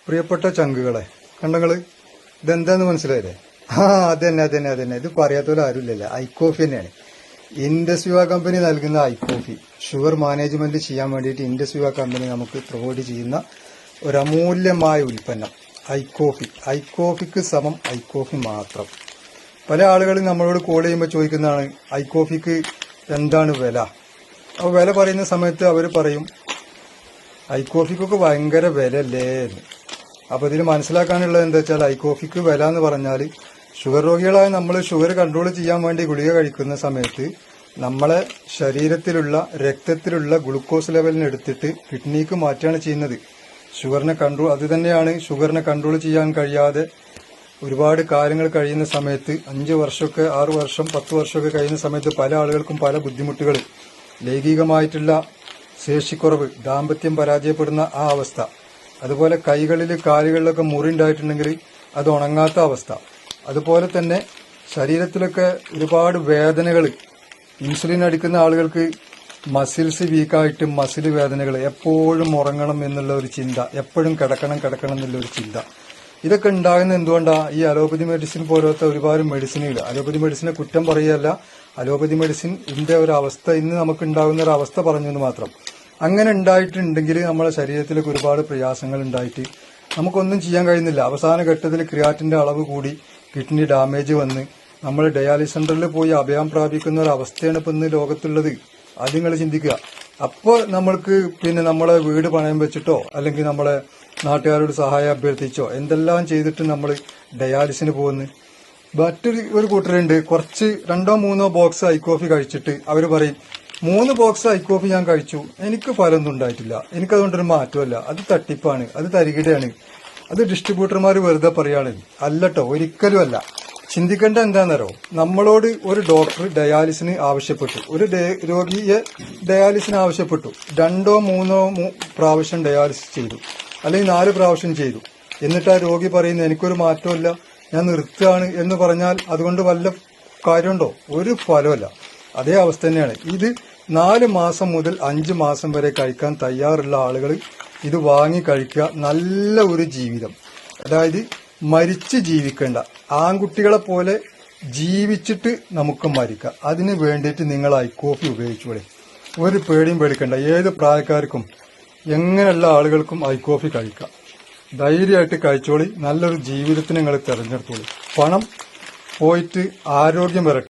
പ്രിയപ്പെട്ട ചങ്കുകളെ, കണ്ടങ്ങള് ഇതെന്താന്ന് മനസ്സിലായില്ലേ? അതന്നെ ഇത് പറയാത്തോലും ആരുമില്ലല്ലോ. ഐക്കോഫി തന്നെയാണ്. ഇൻഡസ് വിവ കമ്പനി നൽകുന്ന ഐക്കോഫി ഷുഗർ മാനേജ്മെന്റ് ചെയ്യാൻ വേണ്ടിയിട്ട് ഇൻഡസ് വിവ കമ്പനി നമുക്ക് പ്രൊവൈഡ് ചെയ്യുന്ന ഒരു അമൂല്യമായ ഉൽപ്പന്നം ഐക്കോഫിക്ക് സമം ഐക്കോഫി മാത്രം. പല ആളുകളും നമ്മളോട് കോൾ ചെയ്യുമ്പോൾ ചോദിക്കുന്നതാണ് ഐക്കോഫിക്ക് എന്താണ് വില. അപ്പോൾ വില പറയുന്ന സമയത്ത് അവർ പറയും ഐക്കോഫിക്കൊക്കെ ഭയങ്കര വിലയല്ലേ എന്ന്. അപ്പോൾ ഇതിൽ മനസ്സിലാക്കാനുള്ളത് എന്താ വെച്ചാൽ ഐക്കോഫിക്ക് വില എന്ന് പറഞ്ഞാൽ ഷുഗർ രോഗികളായ നമ്മൾ ഷുഗർ കൺട്രോൾ ചെയ്യാൻ വേണ്ടി ഗുളിക കഴിക്കുന്ന സമയത്ത് നമ്മളെ ശരീരത്തിലുള്ള രക്തത്തിലുള്ള ഗ്ലൂക്കോസ് ലെവലിന് എടുത്തിട്ട് കിഡ്നിക്ക് മാറ്റുകയാണ് ചെയ്യുന്നത്. അത് തന്നെയാണ് ഷുഗറിനെ കൺട്രോൾ ചെയ്യാൻ കഴിയാതെ ഒരുപാട് കാലങ്ങൾ കഴിയുന്ന സമയത്ത് 5 വർഷമൊക്കെ 6 വർഷം 10 വർഷമൊക്കെ കഴിയുന്ന സമയത്ത് പല ആളുകൾക്കും പല ബുദ്ധിമുട്ടുകൾ, ലൈംഗികമായിട്ടുള്ള ശേഷിക്കുറവ്, ദാമ്പത്യം പരാജയപ്പെടുന്ന ആ അവസ്ഥ, അതുപോലെ കൈകളിൽ കാലുകളിലൊക്കെ മുറി ഉണ്ടായിട്ടുണ്ടെങ്കിൽ അത് ഉണങ്ങാത്ത അവസ്ഥ, അതുപോലെ തന്നെ ശരീരത്തിലൊക്കെ ഒരുപാട് വേദനകൾ, ഇൻസുലിൻ അടിക്കുന്ന ആളുകൾക്ക് മസിൽസ് വീക്കായിട്ട് മസിൽ വേദനകൾ, എപ്പോഴും ഉറങ്ങണം എന്നുള്ള ഒരു ചിന്ത, എപ്പോഴും കിടക്കണം എന്നുള്ള ഒരു ചിന്ത, ഇതൊക്കെ ഉണ്ടാകുന്ന എന്തുകൊണ്ടാ? ഈ അലോപ്പതി മെഡിസിൻ പോലത്തെ ഒരുപാട് മെഡിസിനുകൾ. അലോപ്പതി മെഡിസിനെ കുറ്റം പറയുകയല്ല, അലോപ്പതി മെഡിസിൻ ഇതിന്റെ ഒരു അവസ്ഥ ഇന്ന് നമുക്ക് ഉണ്ടാകുന്ന ഒരു അവസ്ഥ പറഞ്ഞു എന്ന് മാത്രം. അങ്ങനെ ഉണ്ടായിട്ടുണ്ടെങ്കിൽ നമ്മുടെ ശരീരത്തിലേക്ക് ഒരുപാട് പ്രയാസങ്ങൾ ഉണ്ടായിട്ട് നമുക്കൊന്നും ചെയ്യാൻ കഴിയുന്നില്ല. അവസാന ഘട്ടത്തിൽ ക്രിയാറ്റിന്റെ അളവ് കൂടി കിഡ്നി ഡാമേജ് വന്ന് നമ്മൾ ഡയാലിസിസ് സെന്ററിൽ പോയി അഭയം പ്രാപിക്കുന്ന ഒരു അവസ്ഥയാണ് ഇപ്പൊ ഇന്ന് ലോകത്തുള്ളത്. അത് നിങ്ങൾ ചിന്തിക്കുക. അപ്പോൾ നമ്മൾക്ക് നമ്മളെ വീട് പണയം വെച്ചിട്ടോ അല്ലെങ്കിൽ നമ്മളെ നാട്ടുകാരോട് സഹായം അഭ്യർത്ഥിച്ചോ എന്തെല്ലാം ചെയ്തിട്ട് നമ്മൾ ഡയാലിസിന് പോകുന്നു. മറ്റൊരു കൂട്ടരുണ്ട്, കുറച്ച് 2-3 ബോക്സ് ഐക്കോഫി കഴിച്ചിട്ട് അവർ പറയും 3 ബോക്സ് ഐക്കോഫി ഞാൻ കഴിച്ചു, എനിക്ക് ഫലമൊന്നും ഉണ്ടായിട്ടില്ല, എനിക്കതുകൊണ്ടൊരു മാറ്റമല്ല, അത് തട്ടിപ്പാണ്, അത് തരികിടയാണ്, അത് ഡിസ്ട്രിബ്യൂട്ടർമാർ വെറുതെ പറയാണ്. അല്ലട്ടോ, ഒരിക്കലും അല്ല. ചിന്തിക്കേണ്ട എന്താണെന്നോ, നമ്മളോട് ഒരു ഡോക്ടർ ഡയാലിസിന് ആവശ്യപ്പെട്ടു, ഒരു രോഗിയെ ഡയാലിസിന് ആവശ്യപ്പെട്ടു, 2-3 പ്രാവശ്യം ഡയാലിസിസ് ചെയ്തു, അല്ലെങ്കിൽ 4 പ്രാവശ്യം ചെയ്തു. എന്നിട്ട് ആ രോഗി പറയുന്നു എനിക്കൊരു മാറ്റമില്ല, ഞാൻ നിർത്തുകയാണ് എന്ന് പറഞ്ഞാൽ അതുകൊണ്ട് വല്ല കാര്യമുണ്ടോ? ഒരു ഫലമല്ല. അതേ അവസ്ഥ തന്നെയാണ് ഇത്. 4 മാസം മുതൽ 5 മാസം വരെ കഴിക്കാൻ തയ്യാറുള്ള ആളുകൾ ഇത് വാങ്ങി കഴിക്കുക. നല്ല ഒരു ജീവിതം, അതായത് മരിച്ച് ജീവിക്കേണ്ട, ആൺകുട്ടികളെ പോലെ ജീവിച്ചിട്ട് നമുക്ക് മരിക്കാം. അതിന് വേണ്ടിയിട്ട് നിങ്ങൾ ഐക്കോഫി ഉപയോഗിച്ചോളെ. ഒരു പേടിയും പേടിക്കണ്ട. ഏത് പ്രായക്കാർക്കും എങ്ങനെയുള്ള ആളുകൾക്കും ഐക്കോഫി കഴിക്കാം. ധൈര്യമായിട്ട് കഴിച്ചോളി. നല്ലൊരു ജീവിതത്തിന് നിങ്ങൾ തിരഞ്ഞെടുത്തോളി. പണം പോയിട്ട് ആരോഗ്യം വരട്ടെ.